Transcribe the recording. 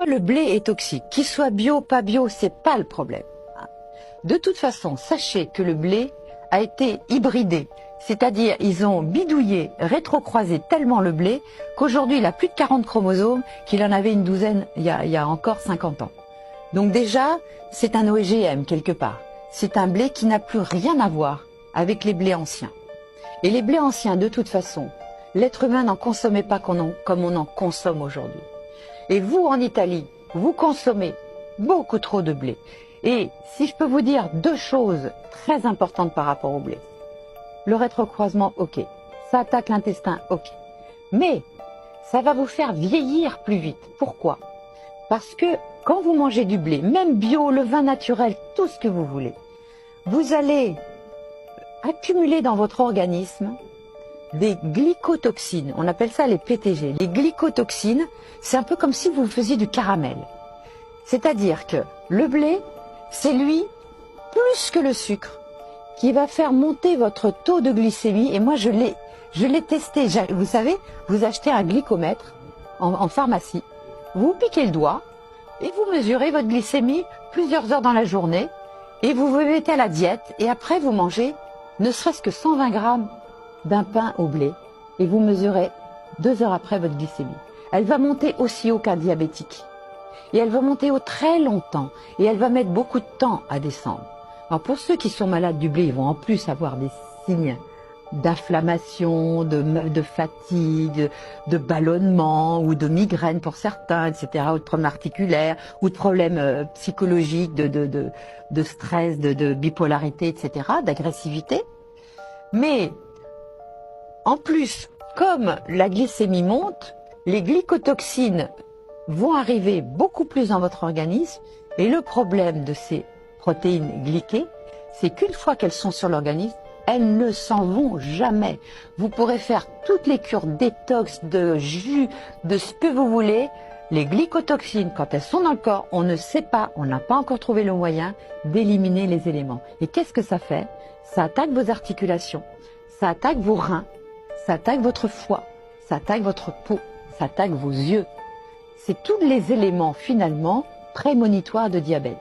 Le blé est toxique. Qu'il soit bio, pas bio, c'est pas le problème. De toute façon, sachez que le blé a été hybridé. C'est-à-dire, ils ont bidouillé, rétrocroisé tellement le blé qu'aujourd'hui, il a plus de 40 chromosomes qu'il en avait une douzaine il y a encore 50 ans. Donc déjà, c'est un OGM quelque part. C'est un blé qui n'a plus rien à voir avec les blés anciens. Et les blés anciens, de toute façon, l'être humain n'en consommait pas comme on en consomme aujourd'hui. Et vous, en Italie, vous consommez beaucoup trop de blé. Et si je peux vous dire deux choses très importantes par rapport au blé. Le rétrocroisement, ok. Ça attaque l'intestin, ok. Mais ça va vous faire vieillir plus vite. Pourquoi? Parce que quand vous mangez du blé, même bio, le vin naturel, tout ce que vous voulez, vous allez accumuler dans votre organisme des glycotoxines. On appelle ça les PTG. Les glycotoxines, c'est un peu comme si vous faisiez du caramel. C'est-à-dire que le blé, c'est lui, plus que le sucre, qui va faire monter votre taux de glycémie. Et moi, je l'ai testé. Vous savez, vous achetez un glycomètre en pharmacie, vous piquez le doigt et vous mesurez votre glycémie plusieurs heures dans la journée et vous vous mettez à la diète et après vous mangez ne serait-ce que 120 grammes d'un pain au blé et vous mesurez 2 heures après votre glycémie. Elle va monter aussi haut qu'un diabétique. Et elle va monter haut très longtemps et elle va mettre beaucoup de temps à descendre. Alors pour ceux qui sont malades du blé, ils vont en plus avoir des signes d'inflammation, de fatigue, de ballonnement ou de migraine pour certains, etc., ou de problèmes articulaires, ou de problèmes psychologiques, de stress, de bipolarité, etc., d'agressivité. Mais en plus, comme la glycémie monte, les glycotoxines vont arriver beaucoup plus dans votre organisme et le problème de ces protéines glyquées, c'est qu'une fois qu'elles sont sur l'organisme, elles ne s'en vont jamais. Vous pourrez faire toutes les cures détox, de jus, de ce que vous voulez. Les glycotoxines, quand elles sont dans le corps, on ne sait pas, on n'a pas encore trouvé le moyen d'éliminer les éléments. Et qu'est-ce que ça fait? Ça attaque vos articulations, ça attaque vos reins, ça attaque votre foie, ça attaque votre peau, ça attaque vos yeux. C'est tous les éléments finalement prémonitoires de diabète.